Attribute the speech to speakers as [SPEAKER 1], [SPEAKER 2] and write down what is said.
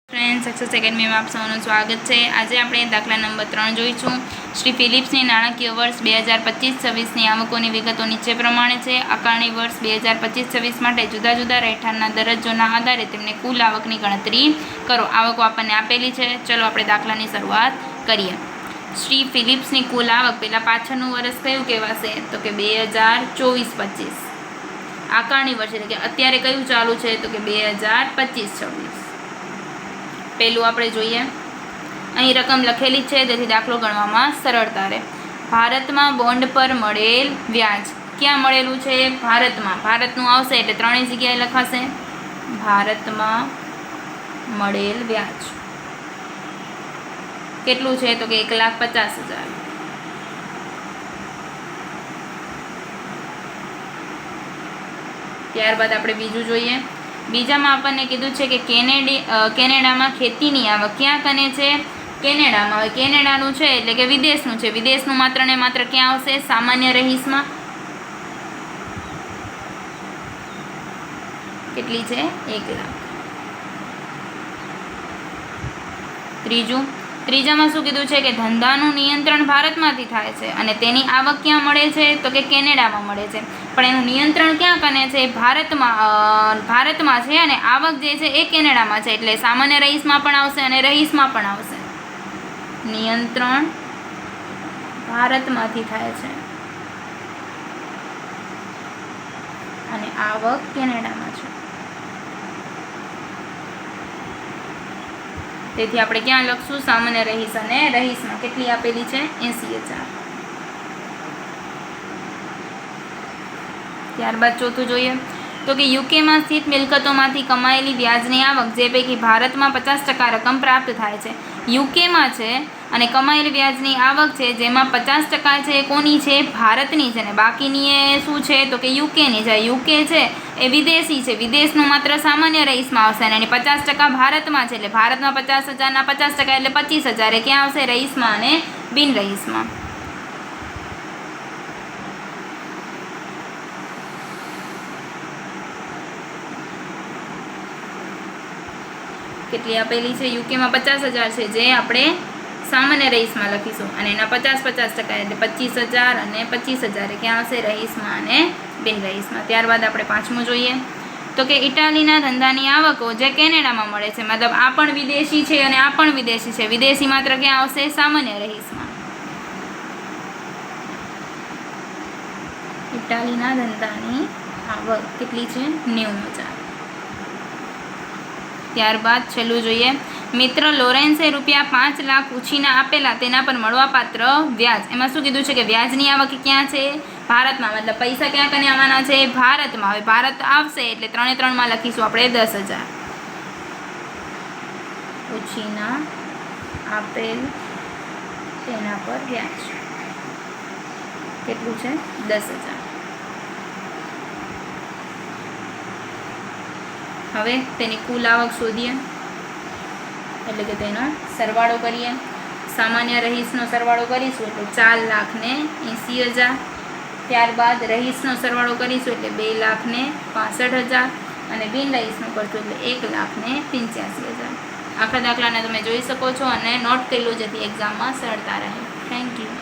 [SPEAKER 1] Friends success academy में आप सबનું સ્વાગત છે। આજે આપણે દાખલા નંબર 3 જોઈશું। શ્રી ફિલિપ્સની નાણાકીય વર્ષ 2025-26ની આવકોની વિગતો નીચે પ્રમાણે છે। આકારણી વર્ષ 2025-26 માટે જુદા જુદા રહેઠાણના દરજ્જોના આધારે તેમને કુલ આવકની ગણતરી કરો। આવકો આપણને આપેલી છે। ચલો આપણે દાખલાની શરૂઆત કરીએ। શ્રી ફિલિપ્સની કુલ આવક પહેલાં પાછળનું વર્ષ કયું કહેવાશે તો કે 2024-25। આકારણી વર્ષ એટલે કે અત્યારે કયું ચાલુ છે તો કે 2025-26। પહેલું આપણે જોઈએ, અહીં રકમ લખેલી છે તેથી દાખલો ગણવામાં સરળતા રહે। ભારતમાં બોન્ડ પર મળેલ વ્યાજ ક્યાં મળેલું છે? ભારતમાં। ભારતનું આવશે એટલે ત્રણેય જગ્યાએ લખાશે। ભારતમાં મળેલ વ્યાજ કેટલું છે તો કે 1,50,000। ત્યારબાદ આપણે બીજું જોઈએ। બીજામાં આપણને કીધું છે કે કેનેડામાં ખેતીની આવક ક્યાં કને છે? કેનેડામાં। હવે કેનેડાનું છે એટલે કે વિદેશનું છે। વિદેશનું માત્ર ને માત્ર ક્યાં આવશે? સામાન્ય રહીશમાં। કેટલી છે? 1 લાખ। ત્રીજામાં શું કીધું છે કે ધંધાનું નિયંત્રણ ભારતમાંથી થાય છે અને તેની આવક ક્યાં મળે છે તો કે કેનેડામાં મળે છે, પણ એનું નિયંત્રણ ક્યાં કને છે? ભારતમાં છે અને આવક જે છે એ કેનેડામાં છે, એટલે સામાન્ય રહીશમાં પણ આવશે અને રહીશમાં પણ આવશે। નિયંત્રણ ભારતમાંથી થાય છે અને આવક કેનેડામાં છે, તેથી આપણે ક્યાં લખશું? સામાન્ય રહીશ અને રહીશમાં। કેટલી આપેલી છે? 80,000। ત્યારબાદ ચોથું જોઈએ તો કે યુકેમાં સ્થિત મિલકતોમાંથી કમાયેલી વ્યાજની આવક જે પૈકી ભારતમાં 50% રકમ પ્રાપ્ત થાય છે। યુકેમાં છે અને કમાયેલી વ્યાજની આવક છે જેમાં 50% છે એ કોની છે? ભારતની છે, ને બાકીની એ શું છે તો કે યુકેની છે। યુકે છે એ વિદેશી છે, વિદેશનું માત્ર સામાન્ય રહીશમાં આવશે અને એની 50% ભારતમાં છે, એટલે ભારતમાં 50,000ના 50% એટલે 25,000 એ ક્યાં આવશે? રહીશમાં અને બિનરહીશમાં। કેટલી આપેલી છે? યુકેમાં 50,000 છે જે આપણે સામાન્ય રહીશમાં લખીશું અને એના 50% એટલે 25,000 અને 25,000 એ ક્યાં આવશે? રહીશમાં અને બિનરહીશમાં। ત્યારબાદ આપણે પાંચમું જોઈએ તો કે ઇટાલીના ધંધાની આવકો જે કેનેડામાં મળે છે, મતલબ આ પણ વિદેશી છે અને આ પણ વિદેશી છે, વિદેશી માત્ર ક્યાં આવશે? સામાન્ય રહીશમાં। ઇટાલીના ધંધાની આવક કેટલી છે? 90,000। ત્યારબાદ છેલ્લું જોઈએ, મિત્ર લોરેન્સે ₹5 લાખ ઉછીના આપેલા તેના પર મળવાપાત્ર વ્યાજ। એમાં શું કીધું છે કે વ્યાજની આવક ક્યાં છે? ભારતમાં, મતલબ પૈસા ક્યાં કને આવવાના છે? ભારતમાં। હવે ભારત આવશે એટલે 3 લખીશું આપણે 10,000। ઉછીના આપેલ તેના પર વ્યાજ કેટલું છે? 10,000। હવે તેની કુલ આવક શોધીએ એટલે કે તેનો સરવાળો કરીએ। સામાન્ય રહીશનો સરવાળો કરીશું એટલે 4,80,000। ત્યારબાદ રહીશનો સરવાળો કરીશું એટલે 2,65,000 અને બિનરહીશનો કરશું એટલે 1,85,000। આખા દાખલાને તમે જોઈ શકો છો અને નોટ કરી લો જેથી એક્ઝામમાં સરળતા રહે। Thank you.